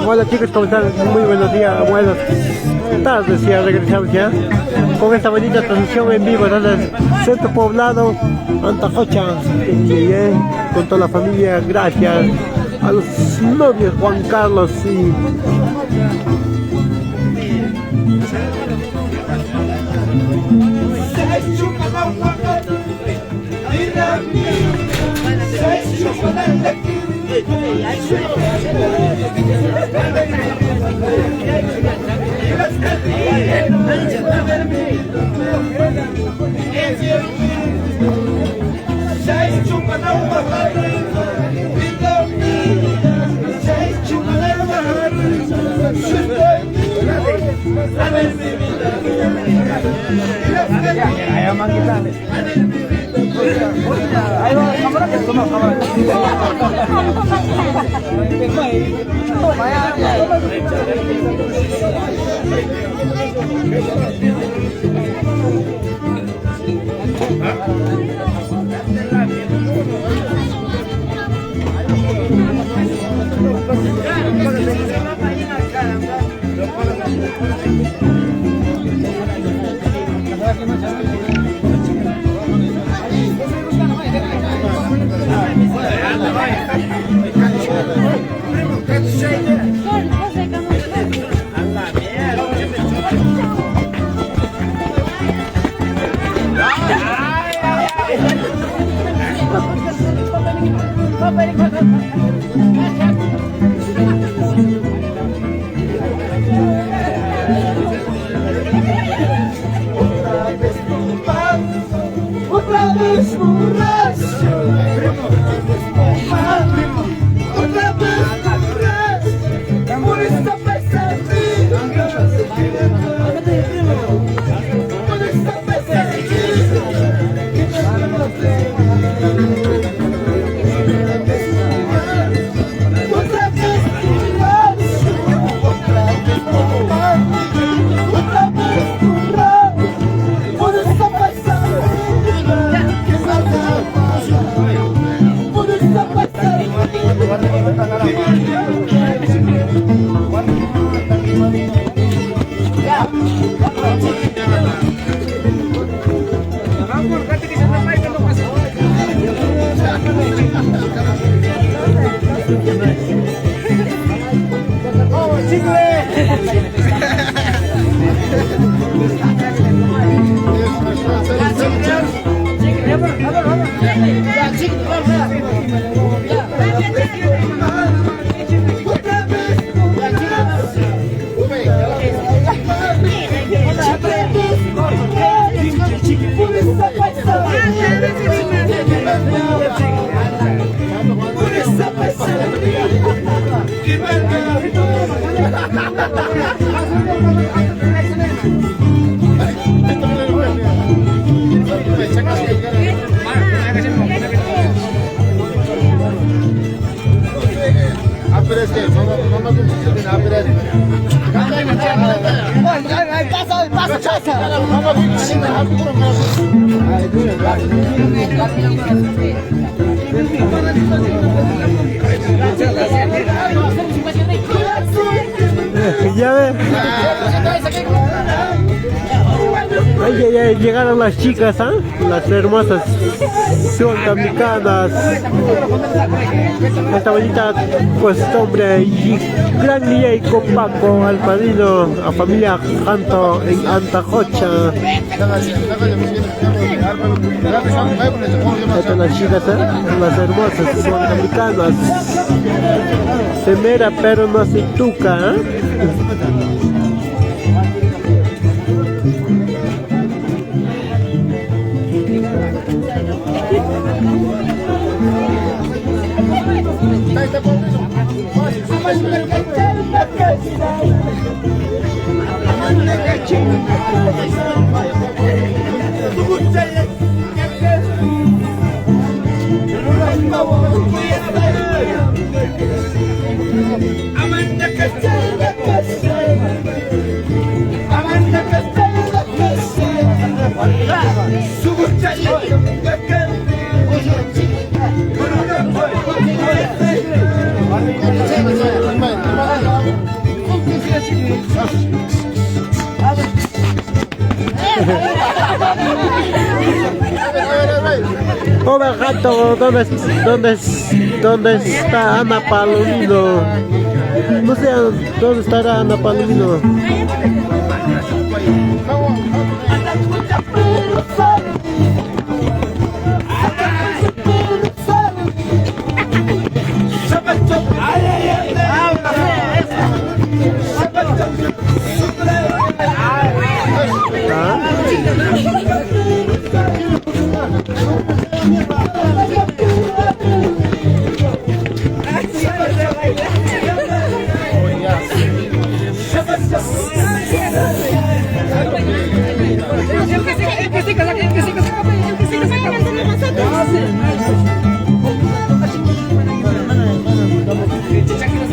Hola chicos, ¿cómo están? Muy buenos días, buenas tardes, ya regresamos ya con esta bonita transmisión en vivo desde el centro poblado Antacocha, con toda la familia. Gracias a los novios Juan Carlos y ya ves. Ahí llegaron las chicas, ¿ah? Las hermosas sudamericanas. Esta bonita costumbre y gran día y Paco al padrino, a familia Janto en Antacocha. Estas las chicas, las hermosas sudamericanas. Se mira pero no se tuca, Está Pobre gato, ¿dónde está Ana Palomino? No sé dónde estará Ana Palomino. El que se